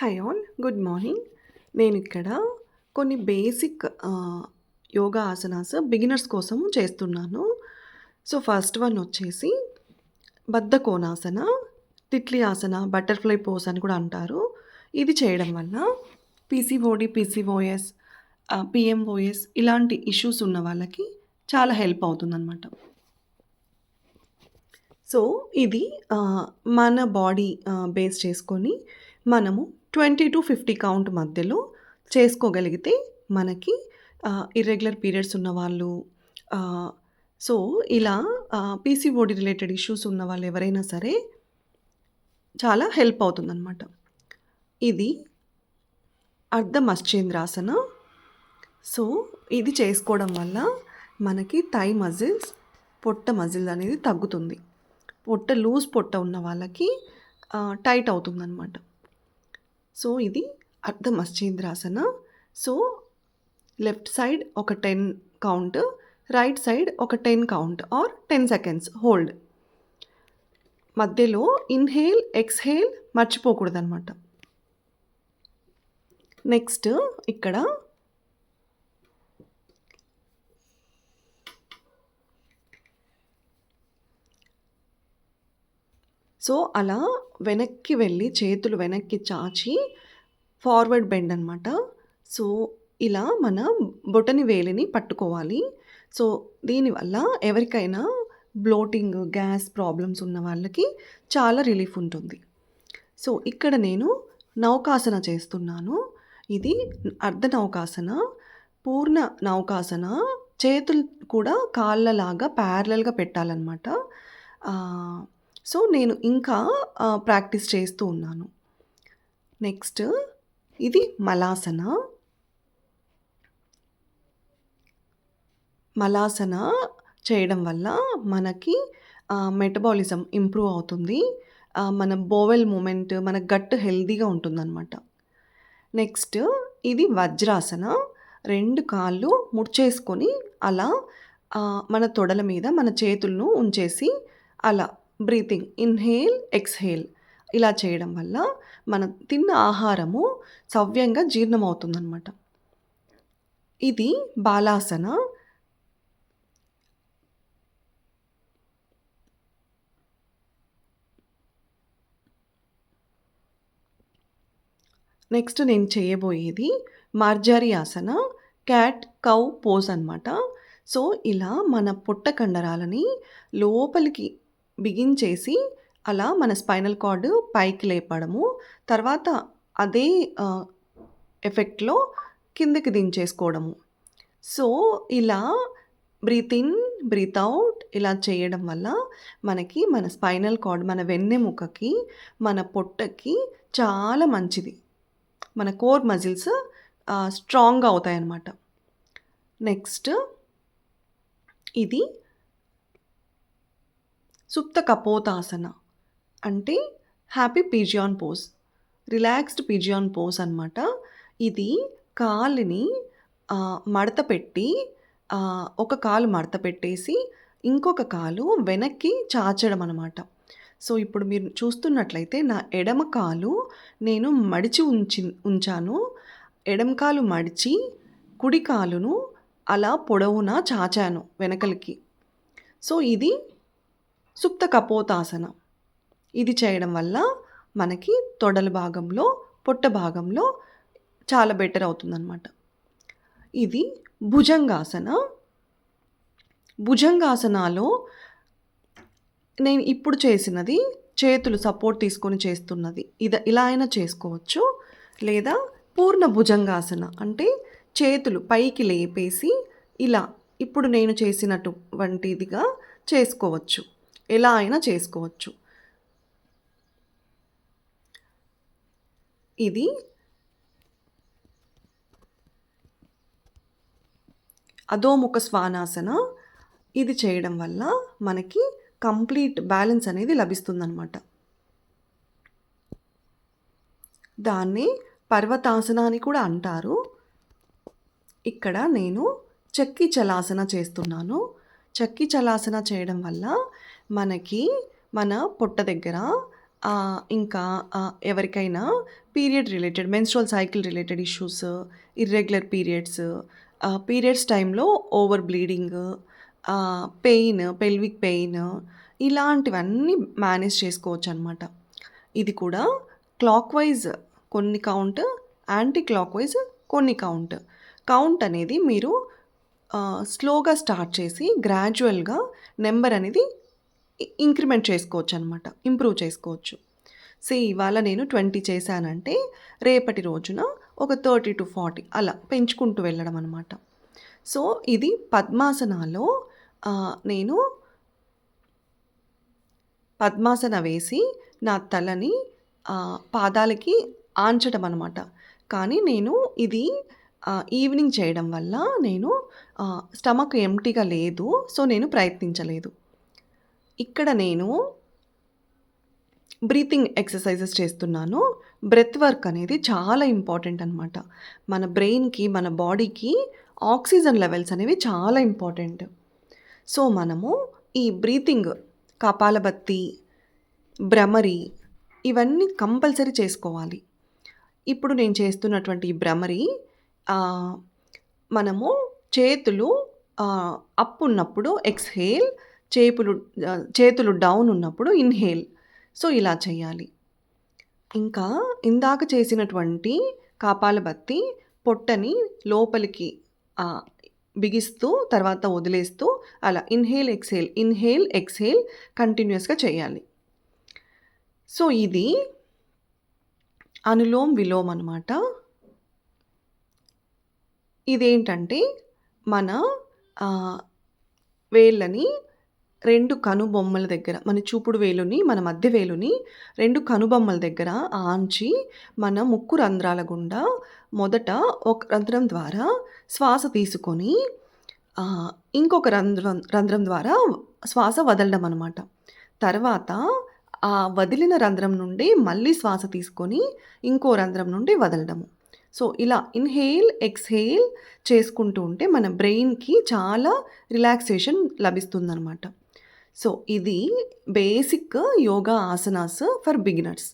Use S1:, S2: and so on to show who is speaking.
S1: Hi all. Good morning. నేనిక్కడ కొన్ని basic yoga asanas beginners కోసం చేస్తున్నాను. సో, ఫస్ట్ వన్ వచ్చేసి బద్ధ కోణాసన, తిట్లీ ఆసన, బటర్‌ఫ్లై పోజ్ అని కూడా అంటారు. ఇది చేయడం వల్ల పీసీఓడీ, పీసీఓఎస్, పీఎంఓఎస్ ఇలాంటి ఇష్యూస్ ఉన్న వాళ్ళకి చాలా హెల్ప్ అవుతుందనమాట. సో, ఇది మన బాడీ బేస్ చేసుకొని మనము 20-50 కౌంట్ మధ్యలో చేసుకోగలిగితే మనకి ఇర్రెగ్యులర్ పీరియడ్స్ ఉన్నవాళ్ళు, ఆహ్, సో, ఇలా పీసీఓడీ రిలేటెడ్ ఇష్యూస్ ఉన్నవాళ్ళు ఎవరైనా సరే చాలా హెల్ప్ అవుతుందనమాట. ఇది అర్ధ మశ్చేంద్రాసన. సో, ఇది చేసుకోవడం వల్ల మనకి థై మజిల్స్, పొట్ట మజిల్ అనేది తగ్గుతుంది. పొట్ట లూజ్ పొట్ట ఉన్న వాళ్ళకి టైట్ అవుతుందనమాట. సో, ఇది అర్ధ మశ్చేంద్రాసన. సో, లెఫ్ట్ సైడ్ ఒక 10 కౌంట్, రైట్ సైడ్ ఒక 10 కౌంట్ ఆర్ 10 సెకండ్స్ హోల్డ్. మధ్యలో ఇన్‌హేల్, ఎక్స్‌హేల్ మర్చిపోకూడదనమాట. నెక్స్ట్ ఇక్కడ సో, అలా వెనక్కి వెళ్ళి చేతులు వెనక్కి చాచి ఫార్వర్డ్ బెండ్ అనమాట. సో, ఇలా మన బొటని వేలిని పట్టుకోవాలి. సో, దీనివల్ల ఎవరికైనా బ్లోటింగ్, గ్యాస్ ప్రాబ్లమ్స్ ఉన్న వాళ్ళకి చాలా రిలీఫ్ ఉంటుంది. సో, ఇక్కడ నేను నౌకాసన చేస్తున్నాను. ఇది అర్ధ నౌకాసన, పూర్ణ నౌకాసన. చేతులు కూడా కాళ్ళలాగా ప్యారలల్‌గా పెట్టాలనమాట. సో, నేను ఇంకా ప్రాక్టీస్ చేస్తూ ఉన్నాను. నెక్స్ట్ ఇది మలాసన. మలాసన చేయడం వల్ల మనకి మెటబాలిజం ఇంప్రూవ్ అవుతుంది. మన బోవెల్ మూమెంట్, మన గట్ హెల్తీగా ఉంటుందనమాట. నెక్స్ట్ ఇది వజ్రాసన. 2 కాళ్ళు ముడిచేసుకొని అలా మన తొడల మీద మన చేతులను ఉంచేసి అలా బ్రీతింగ్ ఇన్‌హేల్, ఎక్స్‌హేల్ ఇలా చేయడం వల్ల మనం తిన్న ఆహారము సవ్యంగా జీర్ణమవుతుందనమాట. ఇది బాలాసన. నెక్స్ట్ నేను చేయబోయేది మార్జారి ఆసన, క్యాట్ కౌ పోజ్ అనమాట. సో, ఇలా మన పొట్ట కండరాలని లోపలికి బిగించేసి అలా మన స్పైనల్ కార్డ్ పైకి లేపడము. తర్వాత అదే ఎఫెక్ట్‌లో కిందకి దించేసుకోవడము. సో, ఇలా బ్రీత్ ఇన్, బ్రీత్ ఔట్ ఇలా చేయడం వల్ల మనకి మన స్పైనల్ కార్డ్, మన వెన్నెముకకి, మన పొట్టకి చాలా మంచిది. మన కోర్ మజిల్స్ స్ట్రాంగ్‌గా అవుతాయన్నమాట. నెక్స్ట్ ఇది సుప్త కపోతాసన అంటే happy Pigeon pose, relaxed Pigeon pose అనమాట. ఇది కాలుని మడత పెట్టి ఒక కాలు మడత పెట్టేసి ఇంకొక కాలు వెనక్కి చాచడం అనమాట. సో, ఇప్పుడు మీరు చూస్తున్నట్లయితే నా ఎడమ కాలు నేను మడిచి ఉంచాను. ఎడమ కాలు మడిచి కుడి కాలును అలా పొడవునా చాచాను వెనకలికి. సో, ఇది సుప్త కపోతాసన. ఇది చేయడం వల్ల మనకి తొడల భాగంలో, పొట్ట భాగంలో చాలా బెటర్ అవుతుందనమాట. ఇది భుజంగాసన. భుజంగాసనాలో నేను ఇప్పుడు చేసినది చేతులు సపోర్ట్ తీసుకొని చేస్తున్నది. ఇలా అయినా చేసుకోవచ్చు. లేదా పూర్ణ భుజంగాసన అంటే చేతులు పైకి లేపేసి ఇలా ఇప్పుడు నేను చేసినటువంటిదిగా చేసుకోవచ్చు. ఎలా అయినా చేసుకోవచ్చు. ఇది అధోముఖ శ్వానాసన. ఇది చేయడం వల్ల మనకి కంప్లీట్ బ్యాలెన్స్ అనేది లభిస్తుందనమాట. దాన్ని పర్వతాసన అని కూడా అంటారు. ఇక్కడ నేను చక్కి చలాసన చేస్తున్నాను. చక్కి చలాసన చేయడం వల్ల మనకి మన పొట్ట దగ్గర ఇంకా ఎవరికైనా period related menstrual cycle related issues, irregular periods, periods టైంలో over bleeding, pain, pelvic pain ఇలాంటివన్నీ మేనేజ్ చేసుకోవచ్చనమాట. ఇది కూడా క్లాక్‌వైజ్ కొన్ని కౌంట్, యాంటీ క్లాక్‌వైజ్ కొన్ని కౌంట్. కౌంట్ అనేది మీరు స్లోగా స్టార్ట్ చేసి గ్రాడ్యువల్‌గా నంబర్ అనేది ఇంక్రిమెంట్ చేసుకోవచ్చనమాట. ఇంప్రూవ్ చేసుకోవచ్చు. ఇవాళ నేను 20 చేశానంటే రేపటి రోజున ఒక 30-40 అలా పెంచుకుంటూ వెళ్ళడం అనమాట. ఇది పద్మాసనాలో నేను పద్మాసన వేసి నా తలని పాదాలకి ఆంచడం అనమాట. కానీ నేను ఇది ఈవినింగ్ చేయడం వల్ల నేను స్టమక్ ఎంప్టీగా లేదు. నేను ప్రయత్నించలేదు. ఇక్కడ నేను బ్రీతింగ్ ఎక్సర్సైజెస్ చేస్తున్నాను. బ్రెత్ వర్క్ అనేది చాలా ఇంపార్టెంట్ అనమాట. మన బ్రెయిన్‌కి, మన బాడీకి ఆక్సిజన్ లెవెల్స్ అనేవి చాలా ఇంపార్టెంట్. మనము ఈ బ్రీతింగ్ కపాలభాతి, భ్రమరి ఇవన్నీ కంపల్సరీ చేసుకోవాలి. ఇప్పుడు నేను చేస్తున్నటువంటి ఈ భ్రమరి మనము చేతులు అప్ ఉన్నప్పుడు ఎక్స్‌హేల్, చేతులు డౌన్ ఉన్నప్పుడు ఇన్‌హేల్. ఇలా చేయాలి. ఇంకా ఇందాక చేసినటువంటి కపాలభాతి పొట్టని లోపలికి బిగిస్తూ తర్వాత వదిలేస్తూ అలా ఇన్‌హేల్, ఎక్స్‌హేల్ కంటిన్యూయస్‌గా చేయాలి. ఇది అనులోమ్ విలోమ్ అనమాట. ఇదేంటంటే మన వేళ్ళని 2 కనుబొమ్మల దగ్గర, మన చూపుడు వేలుని, మన మధ్య వేలుని 2 కనుబొమ్మల దగ్గర ఆంచి మన ముక్కు రంధ్రాల గుండా మొదట ఒక రంధ్రం ద్వారా శ్వాస తీసుకొని ఇంకొక రంధ్రం ద్వారా శ్వాస వదలడం అనమాట. తర్వాత ఆ వదిలిన రంధ్రం నుండి మళ్ళీ శ్వాస తీసుకొని ఇంకో రంధ్రం నుండి వదలడము. ఇలా ఇన్‌హేల్, ఎక్స్‌హేల్ చేసుకుంటూ ఉంటే మన బ్రెయిన్‌కి చాలా రిలాక్సేషన్ లభిస్తుందనమాట. ఇది basic yoga asanas for beginners.